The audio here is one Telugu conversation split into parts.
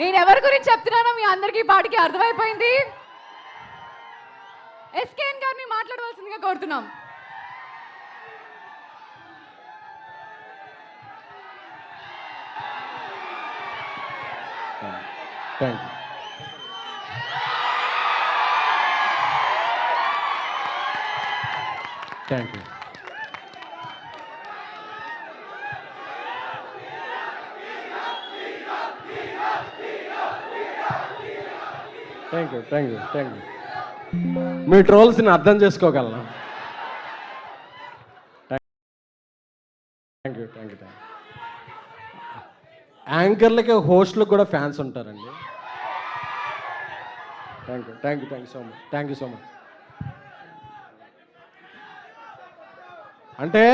నేను ఎవరి గురించి చెప్తున్నానో మీ అందరికీ పాటికి అర్థమైపోయింది. ఎస్కేఎన్ గారిని మాట్లాడవలసిందిగా కోరుతున్నాం. Thank you. Thank you. Thank you. Thank you. Thank you. మీ ట్రోల్స్ని అర్థం చేసుకోగలను. Thank you. Thank you. Thank you. యాంకర్లకి హోస్ట్లకు కూడా ఫ్యాన్స్ ఉంటారండి. Thank you. Thank you. Thank you so much. Thank you so much. అంటే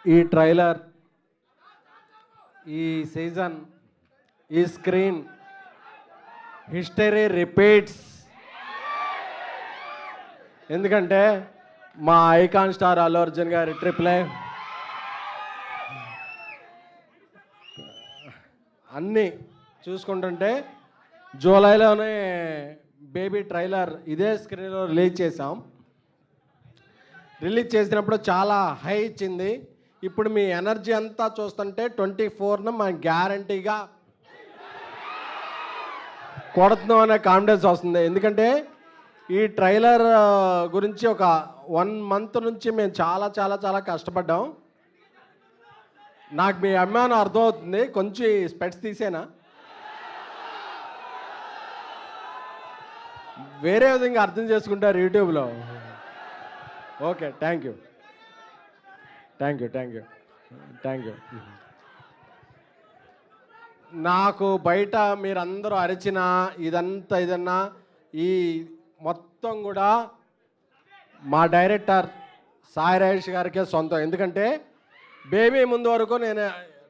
ఈ ట్రైలర్, ఈ సీజన్, ఈ స్క్రీన్ హిస్టరీ రిపీట్స్. ఎందుకంటే మా ఐకాన్ స్టార్ అల్లు అర్జున్ గారి ట్రిప్లే అన్నీ చూసుకుంటుంటే జూలైలోనే బేబీ ట్రైలర్ ఇదే స్క్రీన్లో రిలీజ్ చేసాం. రిలీజ్ చేసినప్పుడు చాలా హై ఇచ్చింది. ఇప్పుడు మీ ఎనర్జీ అంతా చూస్తుంటే 24న మనం గ్యారంటీగా కొడుతున్నాం అనే కాన్ఫిడెన్స్ వస్తుంది. ఎందుకంటే ఈ ట్రైలర్ గురించి ఒక 1 మంత్ నుంచి మేము చాలా చాలా చాలా కష్టపడ్డాం. నాకు మీ అభిమానం అర్థమవుతుంది. కొంచెం స్పెట్స్ తీసేనా, వేరే విధంగా అర్థం చేసుకుంటారు యూట్యూబ్లో. Okay, thank you. Thank you. Thank you. Thank you. నాకు బయట మీరందరూ అరిచిన ఇదంతా ఇదన్నా ఈ మొత్తం కూడా మా డైరెక్టర్ సాయి రాజేష్ గారికే సొంతం. ఎందుకంటే బేబీ ముందు వరకు నేను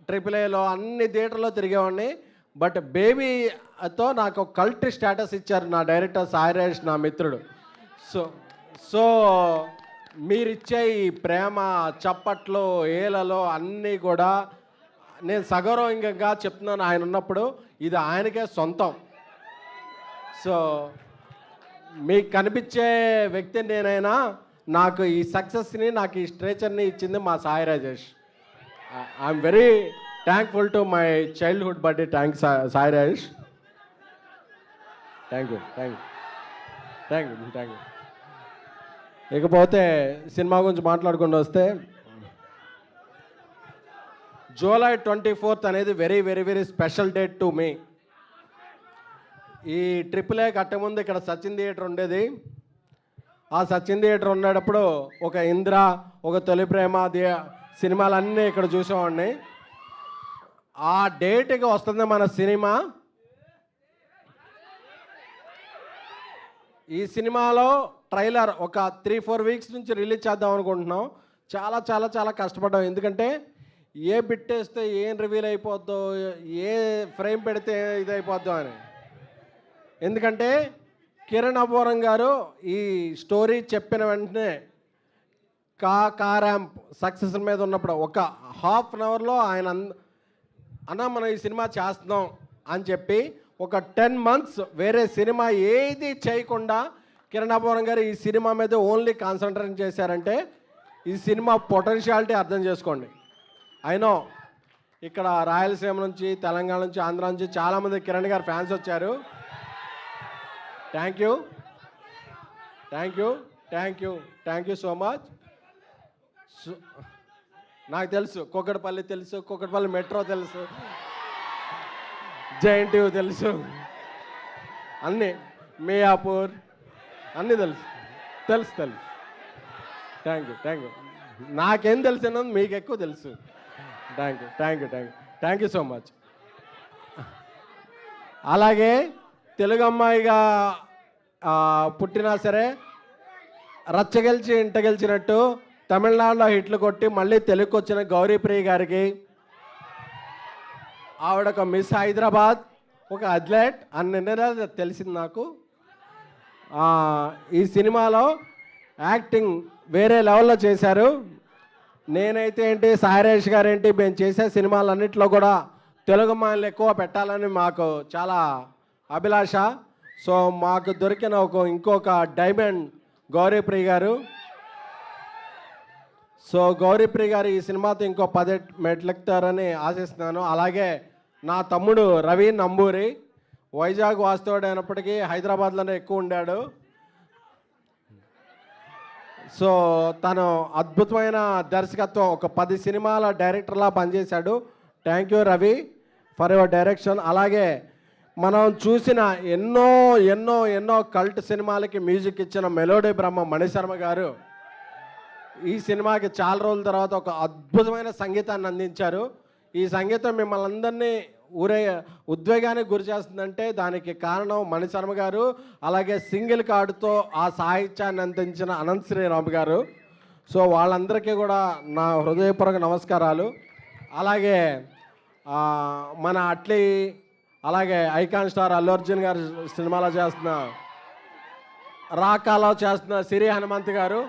AAAలో అన్ని థియేటర్లో తిరిగేవాడిని. బట్ బేబీతో నాకు కల్ట్ స్టేటస్ ఇచ్చారు నా డైరెక్టర్ సాయి రాజేష్, నా మిత్రుడు. సో మీరిచ్చే ఈ ప్రేమ, చప్పట్లు, ఏలలో అన్నీ కూడా నేను సగౌరవంగా చెప్తున్నాను. ఆయన ఉన్నప్పుడు ఇది ఆయనకే సొంతం. సో మీకు కనిపించే వ్యక్తి నేనైనా నాకు ఈ సక్సెస్ని, నాకు ఈ స్ట్రేచర్ని ఇచ్చింది మా Sai Rajesh. I'm very thankful to my childhood birthday. Thanks Sai Rajesh. Thank you. Thank you. Thank you. Thank you. ఇకపోతే సినిమా గురించి మాట్లాడుకుంటూ వస్తే జూలై 24th అనేది very very very special date to me. ఈ AAA కట్టముందు ఇక్కడ సచిన్ థియేటర్ ఉండేది. ఆ సచిన్ థియేటర్ ఉండేటప్పుడు ఒక ఇంద్ర, ఒక తొలి ప్రేమ సినిమాలన్నీ ఇక్కడ చూసేవాడిని. ఆ డేట్కి వస్తుంది మన సినిమా. ఈ సినిమాలో ట్రైలర్ ఒక 3-4 వీక్స్ నుంచి రిలీజ్ చేద్దాం అనుకుంటున్నాం. చాలా చాలా చాలా కష్టపడ్డాం. ఎందుకంటే ఏ బిట్ వేస్తే ఏం రివీల్ అయిపోద్దో, ఏ ఫ్రేమ్ పెడితే ఇది అయిపోద్దో అని. ఎందుకంటే కిరణ్ అబ్బోరం గారు ఈ స్టోరీ చెప్పిన వెంటనే ర్యాంప్ సక్సెస్ మీద ఉన్నప్పుడు ఒక ½ an hourలో ఆయన అన్న మనం ఈ సినిమా చేస్తున్నాం అని చెప్పి ఒక 10 months వేరే సినిమా ఏది చేయకుండా కిరణ్ అబ్బోరం గారు ఈ సినిమా మీద ఓన్లీ కాన్సన్ట్రేట్ చేశారంటే ఈ సినిమా పొటెన్షియాలిటీ అర్థం చేసుకోండి. అయినో ఇక్కడ రాయలసీమ నుంచి, తెలంగాణ నుంచి, ఆంధ్ర నుంచి చాలామంది కిరణ్ గారు ఫ్యాన్స్ వచ్చారు. Thank you. Thank you. Thank you. Thank you so much. నాకు తెలుసు, కుక్కడపల్లి తెలుసు, కుక్కడపల్లి మెట్రో తెలుసు, JNTU తెలుసు, అన్నీ మియాపూర్ అన్నీ తెలుసు. తెలుసు. Thank you. Thank you. నాకేం తెలుసు అన్నది మీకు ఎక్కువ తెలుసు. Thank you. Thank you. Thank you. Thank you so much. అలాగే తెలుగు అమ్మాయిగా పుట్టినా సరే రచ్చ గెలిచి ఇంట గెలిచినట్టు తమిళనాడులో హిట్లు కొట్టి మళ్ళీ తెలుగుకి వచ్చిన గౌరీప్రియ గారికి, ఆవిడ ఒక మిస్ హైదరాబాద్, ఒక అథ్లెట్ అన్ని నిర్ణయాలు తెలిసింది నాకు. ఈ సినిమాలో యాక్టింగ్ వేరే లెవెల్లో చేశారు. నేనైతే ఏంటి, సాయి రాజేష్ గారు ఏంటి, మేము చేసే సినిమాలన్నింటిలో కూడా తెలుగు మాయలు ఎక్కువ పెట్టాలని మాకు చాలా అభిలాష. సో మాకు దొరికిన ఇంకొక డైమండ్ గౌరీప్రియ గారు. సో గౌరీప్రియ గారు ఈ సినిమాతో ఇంకో 10 మెట్లెక్కుతారని ఆశిస్తున్నాను. అలాగే నా తమ్ముడు రవి నంబూరి వైజాగ్ వాస్తవుడు అయినప్పటికీ హైదరాబాద్లోనే ఎక్కువ ఉండాడు. సో తను అద్భుతమైన దర్శకత్వం, ఒక 10 సినిమాల డైరెక్టర్లా పనిచేశాడు. Thank you Ravi for your direction. అలాగే మనం చూసిన ఎన్నో ఎన్నో ఎన్నో కల్ట్ సినిమాలకి మ్యూజిక్ ఇచ్చిన మెలోడీ బ్రహ్మ మణిశర్మ గారు ఈ సినిమాకి చాలా రోజుల తర్వాత ఒక అద్భుతమైన సంగీతాన్ని అందించారు. ఈ సంగీతం మిమ్మల్ని అందరినీ ఉద్వేగానికి గురి చేస్తుందంటే దానికి కారణం మణిశర్మ గారు. అలాగే సింగిల్ కార్డుతో ఆ సాహిత్యాన్ని అందించిన అనంత్ శ్రీరామ్ గారు. సో వాళ్ళందరికీ కూడా నా హృదయపూర్వక నమస్కారాలు. అలాగే మన అట్లీ, అలాగే ఐకాన్ స్టార్ అల్లు అర్జున్ గారు సినిమాలో చేస్తున్న రాకాలో చేస్తున్న సిరి హనుమంత్ గారు,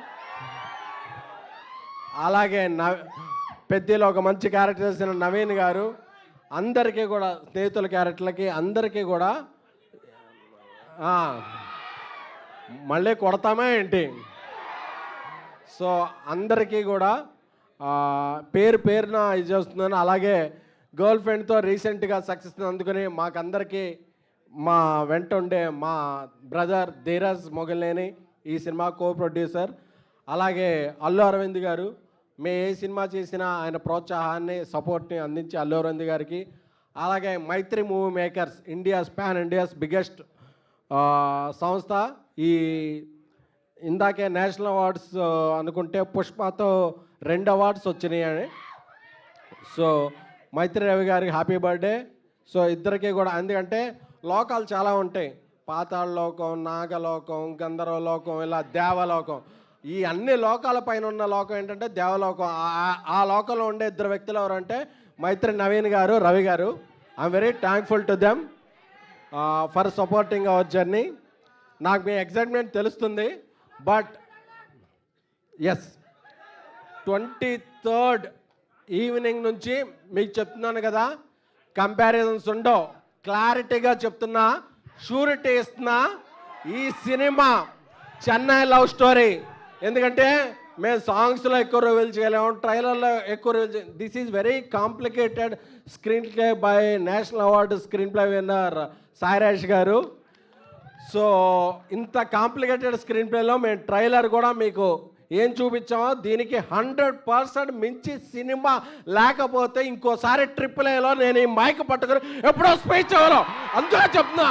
అలాగే పెద్దలో ఒక మంచి క్యారెక్టర్ చేసిన నవీన్ గారు, అందరికీ కూడా స్నేహితుల క్యారెక్టర్లకి అందరికీ కూడా మళ్ళీ కొడతామే ఏంటి. సో అందరికీ కూడా పేరు పేరున ఇది చేస్తున్నాను. అలాగే గర్ల్ ఫ్రెండ్తో రీసెంట్గా సక్సెస్ అందుకుని మాకందరికీ మా వెంట ఉండే మా బ్రదర్ ధీరజ్ మొగల్నేని ఈ సినిమా కో ప్రొడ్యూసర్. అలాగే అల్లు అరవింద్ గారు, మేము ఏ సినిమా చేసినా ఆయన ప్రోత్సాహాన్ని సపోర్ట్ని అందించి అల్లు అరవింద్ గారికి. అలాగే మైత్రి మూవీ మేకర్స్, ఇండియాస్ బిగ్గెస్ట్ సంస్థ. ఈ ఇందాకే నేషనల్ అవార్డ్స్ అనుకుంటే పుష్పతో 2 అవార్డ్స్ వచ్చినాయి. సో మైత్రి రవి గారికి హ్యాపీ బర్త్డే. సో ఇద్దరికి కూడా, ఎందుకంటే లోకాలు చాలా ఉంటాయి, పాతాళ లోకం, నాగలోకం, గంధర్వలోకం, ఇలా దేవలోకం. ఈ అన్ని లోకాల పైన ఉన్న లోకం ఏంటంటే దేవలోకం. ఆ లోకంలో ఉండే 2 వ్యక్తులు ఎవరంటే మైత్రి నవీన్ గారు, రవి గారు. I'm very thankful to them for supporting hour journey. నాకు మీ ఎగ్జైట్మెంట్ తెలుస్తుంది, బట్ ఎస్ 23rd ఈవినింగ్ నుంచి మీకు చెప్తున్నాను కదా, కంపారిజన్స్ ఉండవు, క్లారిటీగా చెప్తున్నా, షూరిటీ ఇస్తున్నా. ఈ సినిమా చెన్నై లవ్ స్టోరీ. ఎందుకంటే మేము సాంగ్స్లో ఎక్కువ రివీల్ చేయలేము, ట్రైలర్లో ఎక్కువ reveal. This is very complicated screen play by national award screen play winner Sairaj గారు. సో ఇంత కాంప్లికేటెడ్ స్క్రీన్ ప్లేలో మేము ట్రైలర్ కూడా మీకు ఏం చూపించామో దీనికి 100% మించి సినిమా లేకపోతే ఇంకోసారి AAAలో నేను ఈ మైక్ పట్టుకుని ఎప్పుడో స్పీచ్ అవ్వను. అందుకే చెప్తున్నా,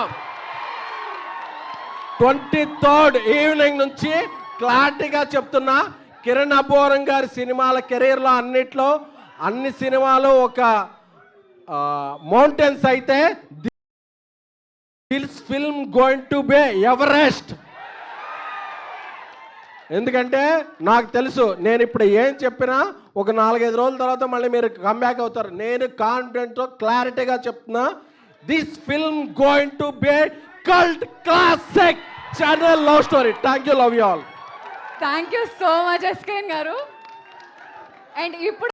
23rd ఈవినింగ్ నుంచి క్లారిటీగా చెప్తున్నా. కిరణ్ అబ్బోరం గారి సినిమాల కెరీర్లో అన్ని సినిమాలు ఒక మౌంటైన్స్ అయితే, this film going to be Everest. ఎందుకంటే నాకు తెలుసు, నేను ఇప్పుడు ఏం చెప్పినా ఒక 4-5 రోజుల తర్వాత మళ్ళీ మీరు కమ్బ్యాక్ అవుతారు. నేను కాన్ఫిడెంట్తో క్లారిటీగా చెప్తున్నా, this film going to be cult classic Chennai love story. Thank you, love you all. Thank you so much SKN గారు. అండ్ ఇప్పుడు